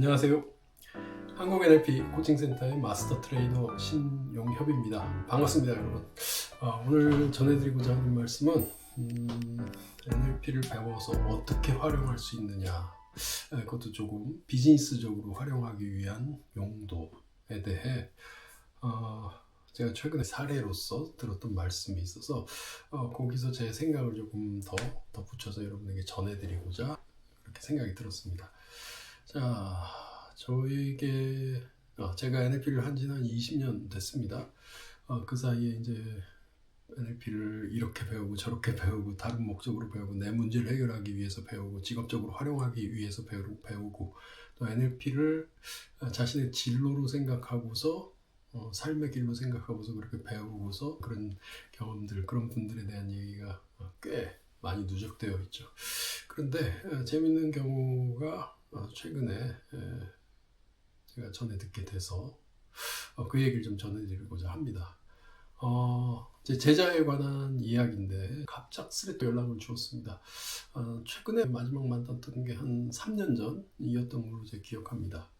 안녕하세요. 한국 NLP 코칭센터의 마스터 트레이너 신용협입니다. 반갑습니다, 여러분. 오늘 전해드리고자 하는 말씀은 NLP를 배워서 어떻게 활용할 수 있느냐, 그것도 조금 비즈니스적으로 활용하기 위한 용도에 대해 제가 최근에 사례로서 들었던 말씀이 있어서 거기서 제 생각을 조금 더 덧붙여서 여러분에게 전해드리고자 그렇게 생각이 들었습니다. 자, 저에게 제가 NLP를 한 지는 한 20년 됐습니다. 그 사이에 이제 NLP를 이렇게 배우고 저렇게 배우고 다른 목적으로 배우고 내 문제를 해결하기 위해서 배우고 직업적으로 활용하기 위해서 배우고 또 NLP를 자신의 진로로 생각하고서 삶의 길로 생각하고서 그렇게 배우고서 그런 경험들, 그런 분들에 대한 얘기가 꽤 많이 누적되어 있죠. 그런데 재밌는 경우가 최근에 제가 전해 듣게 돼서 그 얘기를 좀 전해드리고자 합니다. 제 제자에 관한 이야기인데 갑작스레 연락을 주었습니다. 최근에 마지막 만났던 게 한 3년 전이었던 걸로 제가 기억합니다.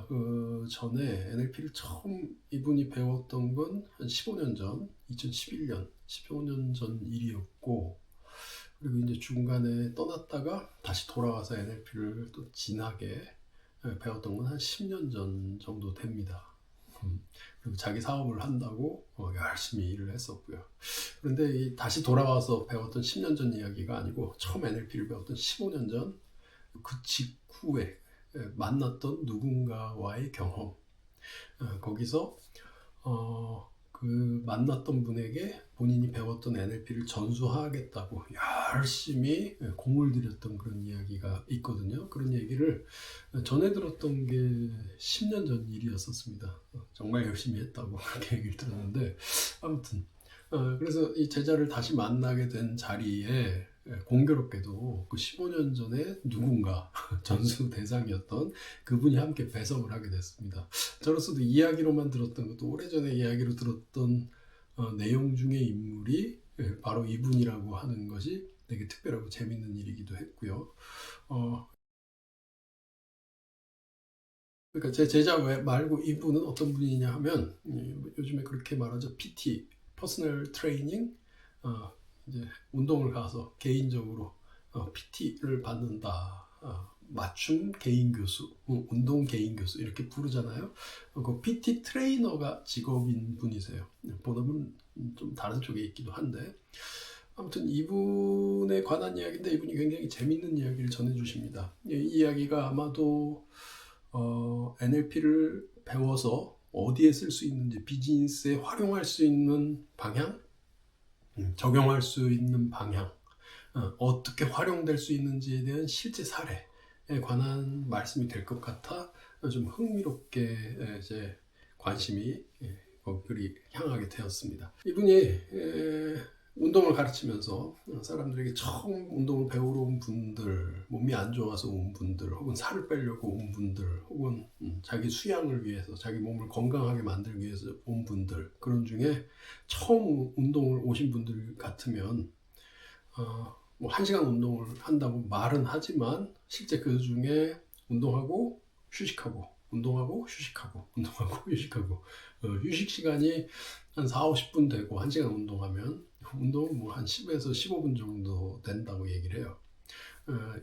그 전에 NLP를 처음 이분이 배웠던 건 한 15년 전, 2011년, 15년 전 일이었고, 그리고 이제 중간에 떠났다가 다시 돌아와서 NLP를 또 진하게 배웠던 건 한 10년 전 정도 됩니다. 그리고 자기 사업을 한다고 열심히 일을 했었고요. 그런데 다시 돌아와서 배웠던 10년 전 이야기가 아니고 처음 NLP를 배웠던 15년 전 그 직후에 만났던 누군가와의 경험, 거기서 그 만났던 분에게 본인이 배웠던 NLP를 전수하겠다고 열심히 공을 들였던 그런 이야기가 있거든요. 그런 얘기를 전해 들었던 게 10년 전 일이었었습니다. 정말 열심히 했다고 그렇게 얘기를 들었는데, 아무튼 그래서 이 제자를 다시 만나게 된 자리에 공교롭게도 그 15년 전에 누군가 전수 대상이었던 그분이 함께 배석을 하게 됐습니다. 저로서도 이야기로만 들었던 것도 오래전에 이야기로 들었던 내용 중의 인물이 바로 이분이라고 하는 것이 되게 특별하고 재밌는 일이기도 했고요. 그러니까 제 제자 말고 이분은 어떤 분이냐 하면 요즘에 그렇게 말하죠. PT, 퍼스널 트레이닝, 이제 운동을 가서 개인적으로 PT를 받는다. 맞춤 개인 교수, 운동 개인 교수 이렇게 부르잖아요. 그 PT 트레이너가 직업인 분이세요. 본업은 좀 다른 쪽에 있기도 한데 아무튼 이분에 관한 이야기인데 이분이 굉장히 재밌는 이야기를 전해주십니다. 이 이야기가 아마도 NLP를 배워서 어디에 쓸 수 있는지, 비즈니스에 활용할 수 있는 방향, 적용할 수 있는 방향, 어떻게 활용될 수 있는지에 대한 실제 사례에 관한 말씀이 될 것 같아 좀 흥미롭게 이제 관심이 거기를 향하게 되었습니다. 이분이 운동을 가르치면서 사람들에게 처음 운동을 배우러 온 분들, 몸이 안 좋아서 온 분들, 혹은 살을 빼려고 온 분들, 혹은 자기 수양을 위해서, 자기 몸을 건강하게 만들기 위해서 온 분들, 그런 중에 처음 운동을 오신 분들 같으면 뭐 1시간 운동을 한다고 말은 하지만 실제 그 중에 운동하고 휴식하고 운동하고 휴식하고 운동하고 휴식하고 휴식 시간이 한 4, 50분 되고 1시간 운동하면 운동은 뭐 한 10에서 15분 정도 된다고 얘기를 해요.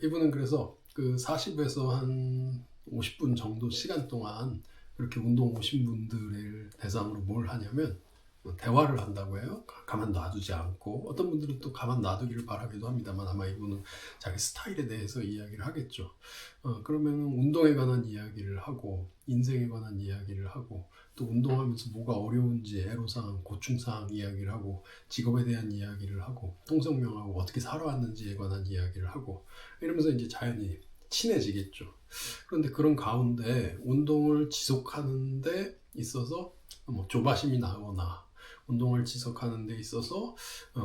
이분은 그래서 그 40에서 한 50분 정도 시간 동안 그렇게 운동 오신 분들을 대상으로 뭘 하냐면 대화를 한다고 해요. 가만 놔두지 않고. 어떤 분들은 또 가만 놔두기를 바라기도 합니다만 아마 이분은 자기 스타일에 대해서 이야기를 하겠죠. 그러면 운동에 관한 이야기를 하고 인생에 관한 이야기를 하고 또 운동하면서 뭐가 어려운지 애로사항, 고충사항 이야기를 하고 직업에 대한 이야기를 하고 통성명하고 어떻게 살아왔는지에 관한 이야기를 하고 이러면서 이제 자연히 친해지겠죠. 그런데 그런 가운데 운동을 지속하는 데 있어서 뭐 조바심이 나거나 운동을 지속하는 데 있어서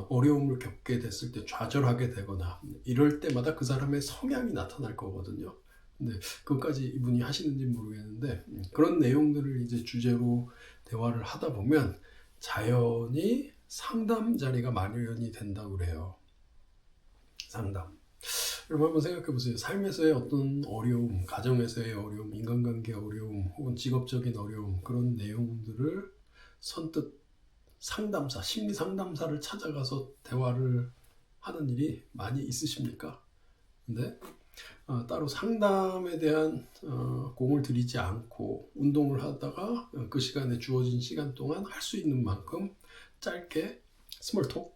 어려움을 겪게 됐을 때 좌절하게 되거나 이럴 때마다 그 사람의 성향이 나타날 거거든요. 근데 그것까지 이분이 하시는지 모르겠는데 그런 내용들을 이제 주제로 대화를 하다 보면 자연히 상담 자리가 마련이 된다고 그래요. 상담. 여러분 한번 생각해 보세요. 삶에서의 어떤 어려움, 가정에서의 어려움, 인간관계 어려움, 혹은 직업적인 어려움, 그런 내용들을 선뜻 상담사, 심리 상담사를 찾아가서 대화를 하는 일이 많이 있으십니까? 근데 따로 상담에 대한 공을 들이지 않고 운동을 하다가 그 시간에 주어진 시간 동안 할 수 있는 만큼 짧게 스몰톡,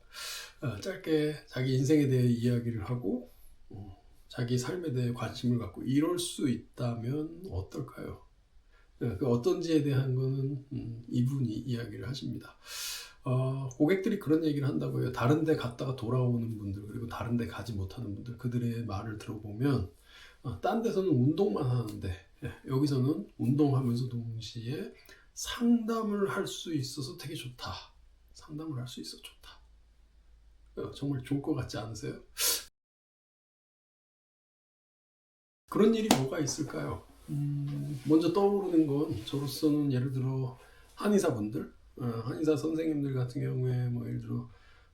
짧게 자기 인생에 대해 이야기를 하고 자기 삶에 대해 관심을 갖고 이럴 수 있다면 어떨까요? 그 어떤지에 대한 거는 이분이 이야기를 하십니다. 고객들이 그런 얘기를 한다고요. 다른 데 갔다가 돌아오는 분들, 그리고 다른 데 가지 못하는 분들, 그들의 말을 들어보면 딴 데서는 운동만 하는데 여기서는 운동하면서 동시에 상담을 할 수 있어서 되게 좋다. 상담을 할 수 있어 좋다. 정말 좋을 것 같지 않으세요? 그런 일이 뭐가 있을까요? 먼저 떠오르는 건 저로서는 예를 들어 한의사분들, 한의사 선생님들 같은 경우에 뭐 예를 들어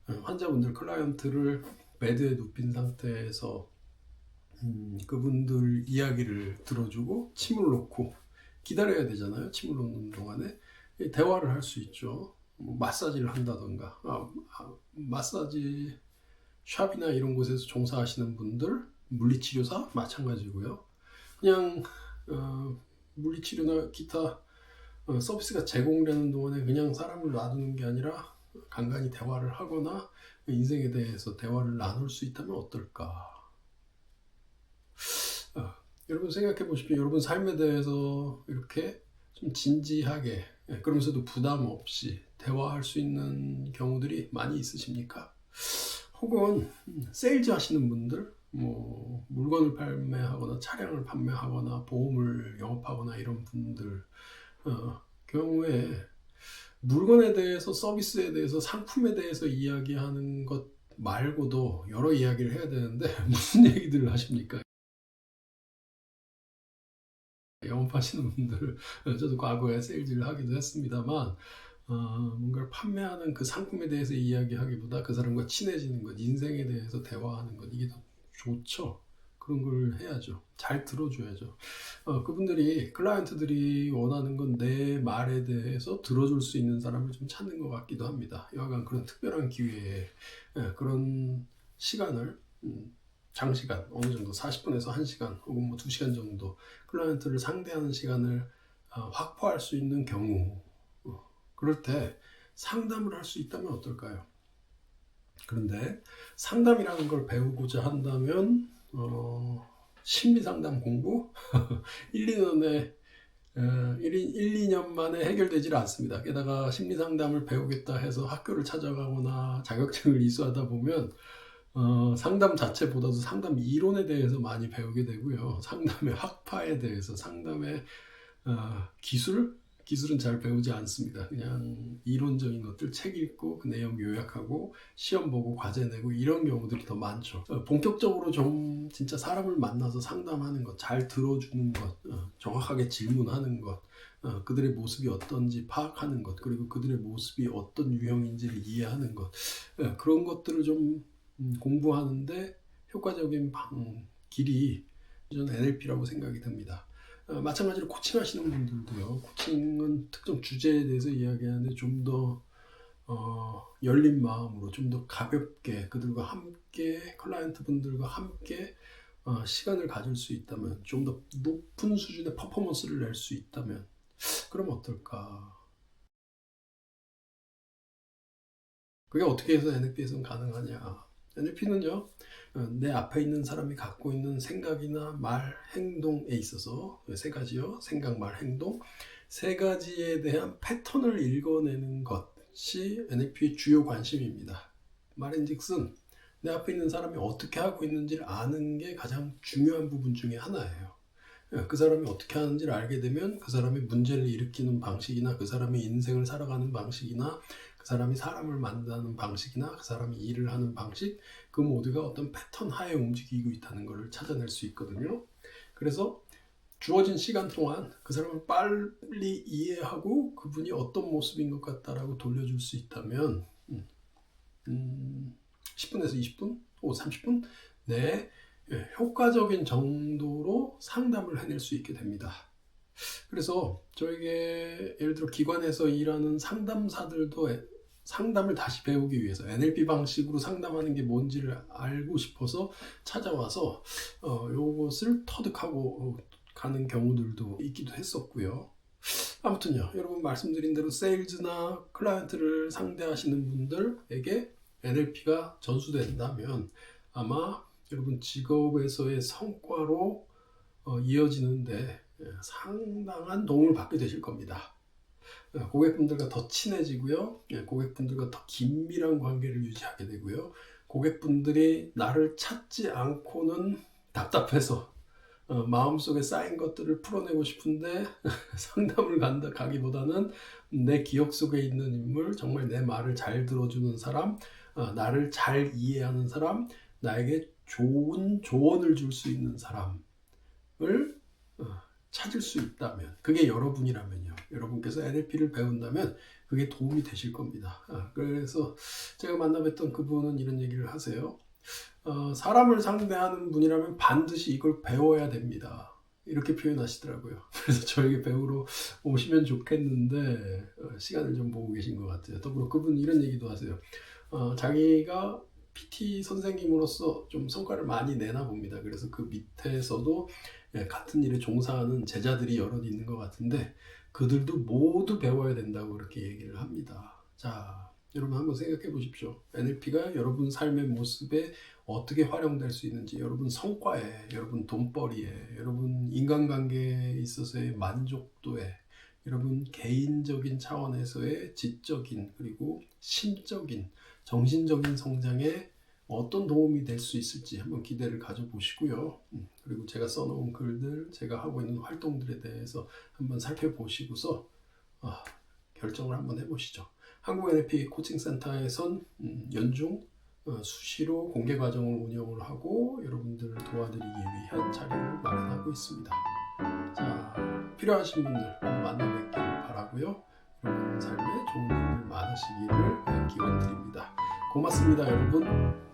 환자분들, 클라이언트를 베드에 눕힌 상태에서 그분들 이야기를 들어주고 침을 놓고 기다려야 되잖아요. 침을 놓는 동안에 대화를 할 수 있죠. 뭐 마사지를 한다던가, 마사지 샵이나 이런 곳에서 종사하시는 분들, 물리치료사 마찬가지고요. 그냥 물리치료나 기타 서비스가 제공되는 동안에 그냥 사람을 놔두는 게 아니라 간간히 대화를 하거나 인생에 대해서 대화를 나눌 수 있다면 어떨까? 여러분 생각해 보십시오. 여러분 삶에 대해서 이렇게 좀 진지하게 그러면서도 부담 없이 대화할 수 있는 경우들이 많이 있으십니까? 혹은 세일즈 하시는 분들, 뭐 물건을 판매하거나 차량을 판매하거나 보험을 영업하거나 이런 분들 경우에 물건에 대해서, 서비스에 대해서, 상품에 대해서 이야기하는 것 말고도 여러 이야기를 해야 되는데 무슨 얘기들을 하십니까? 영업하시는 분들, 저도 과거에 세일즈를 하기도 했습니다만 뭔가를 판매하는 그 상품에 대해서 이야기하기보다 그 사람과 친해지는 것, 인생에 대해서 대화하는 것, 이게 더 좋죠. 그런 걸 해야죠. 잘 들어줘야죠. 그분들이, 클라이언트들이 원하는 건 내 말에 대해서 들어줄 수 있는 사람을 좀 찾는 것 같기도 합니다. 여하간 그런 특별한 기회에 그런 시간을 장시간, 어느 정도 40분에서 1시간 혹은 뭐 2시간 정도 클라이언트를 상대하는 시간을 확보할 수 있는 경우, 그럴 때 상담을 할 수 있다면 어떨까요? 그런데 상담이라는 걸 배우고자 한다면 심리상담 공부 1, 2년에 2년 만에 해결되질 않습니다. 게다가 심리상담을 배우겠다 해서 학교를 찾아가거나 자격증을 이수하다 보면 상담 자체보다도 상담 이론에 대해서 많이 배우게 되고요. 상담의 학파에 대해서, 상담의 기술은 잘 배우지 않습니다. 그냥 이론적인 것들 책 읽고 그 내용 요약하고 시험 보고 과제 내고 이런 경우들이 더 많죠. 본격적으로 좀 진짜 사람을 만나서 상담하는 것, 잘 들어주는 것, 정확하게 질문하는 것, 그들의 모습이 어떤지 파악하는 것, 그리고 그들의 모습이 어떤 유형인지를 이해하는 것, 그런 것들을 좀 공부하는데 효과적인 길이 저는 NLP라고 생각이 듭니다. 마찬가지로 코칭 하시는 분들도요. 코칭은 특정 주제에 대해서 이야기하는데 좀 더 열린 마음으로, 좀 더 가볍게 그들과 함께, 클라이언트 분들과 함께 시간을 가질 수 있다면, 좀 더 높은 수준의 퍼포먼스를 낼 수 있다면 그럼 어떨까? 그게 어떻게 해서 NLP에서는 가능하냐? NLP는요, 내 앞에 있는 사람이 갖고 있는 생각이나 말, 행동에 있어서 세 가지요. 생각, 말, 행동. 세 가지에 대한 패턴을 읽어내는 것이 NLP의 주요 관심입니다. 말인즉슨 내 앞에 있는 사람이 어떻게 하고 있는지를 아는 게 가장 중요한 부분 중에 하나예요. 그 사람이 어떻게 하는지를 알게 되면 그 사람이 문제를 일으키는 방식이나 그 사람이 인생을 살아가는 방식이나 그 사람이 사람을 만나는 방식이나 그 사람이 일을 하는 방식, 그 모두가 어떤 패턴 하에 움직이고 있다는 것을 찾아낼 수 있거든요. 그래서 주어진 시간 동안 그 사람을 빨리 이해하고 그분이 어떤 모습인 것 같다라고 돌려줄 수 있다면 10분에서 20분? 혹은 30분? 네, 효과적인 정도로 상담을 해낼 수 있게 됩니다. 그래서 저에게 예를 들어 기관에서 일하는 상담사들도 상담을 다시 배우기 위해서 NLP 방식으로 상담하는 게 뭔지를 알고 싶어서 찾아와서 요것을 터득하고 가는 경우들도 있기도 했었고요. 아무튼요, 여러분 말씀드린 대로 세일즈나 클라이언트를 상대하시는 분들에게 NLP가 전수된다면 아마 여러분 직업에서의 성과로 이어지는데 상당한 도움을 받게 되실 겁니다. 고객분들과 더 친해지고요. 고객분들과 더 긴밀한 관계를 유지하게 되고요. 고객분들이 나를 찾지 않고는 답답해서 마음속에 쌓인 것들을 풀어내고 싶은데 상담을 가기보다는 내 기억 속에 있는 인물, 정말 내 말을 잘 들어주는 사람, 나를 잘 이해하는 사람, 나에게 좋은 조언을 줄 수 있는 사람을 찾을 수 있다면, 그게 여러분이라면요. 여러분께서 NLP를 배운다면 그게 도움이 되실 겁니다. 그래서 제가 만나뵀던 그분은 이런 얘기를 하세요. 사람을 상대하는 분이라면 반드시 이걸 배워야 됩니다. 이렇게 표현하시더라고요. 그래서 저에게 배우러 오시면 좋겠는데 시간을 좀 보고 계신 것 같아요. 더불어 그분 이런 얘기도 하세요. 자기가 PT 선생님으로서 좀 성과를 많이 내나 봅니다. 그래서 그 밑에서도 같은 일에 종사하는 제자들이 여럿 있는 것 같은데 그들도 모두 배워야 된다고 그렇게 얘기를 합니다. 자, 여러분 한번 생각해 보십시오. NLP가 여러분 삶의 모습에 어떻게 활용될 수 있는지, 여러분 성과에, 여러분 돈벌이에, 여러분 인간관계에 있어서의 만족도에, 여러분 개인적인 차원에서의 지적인 그리고 심적인 정신적인 성장에 어떤 도움이 될 수 있을지 한번 기대를 가져보시고요. 그리고 제가 써놓은 글들, 제가 하고 있는 활동들에 대해서 한번 살펴보시고서 결정을 한번 해보시죠. 한국 NLP 코칭센터에선 연중 수시로 공개 과정을 운영을 하고 여러분들을 도와드리기 위한 자리를 마련하고 있습니다. 자, 필요하신 분들 만나 뵙기를 바라고요. 여러분 삶에 좋은 일들 많으시기를 기원드립니다. 고맙습니다, 여러분.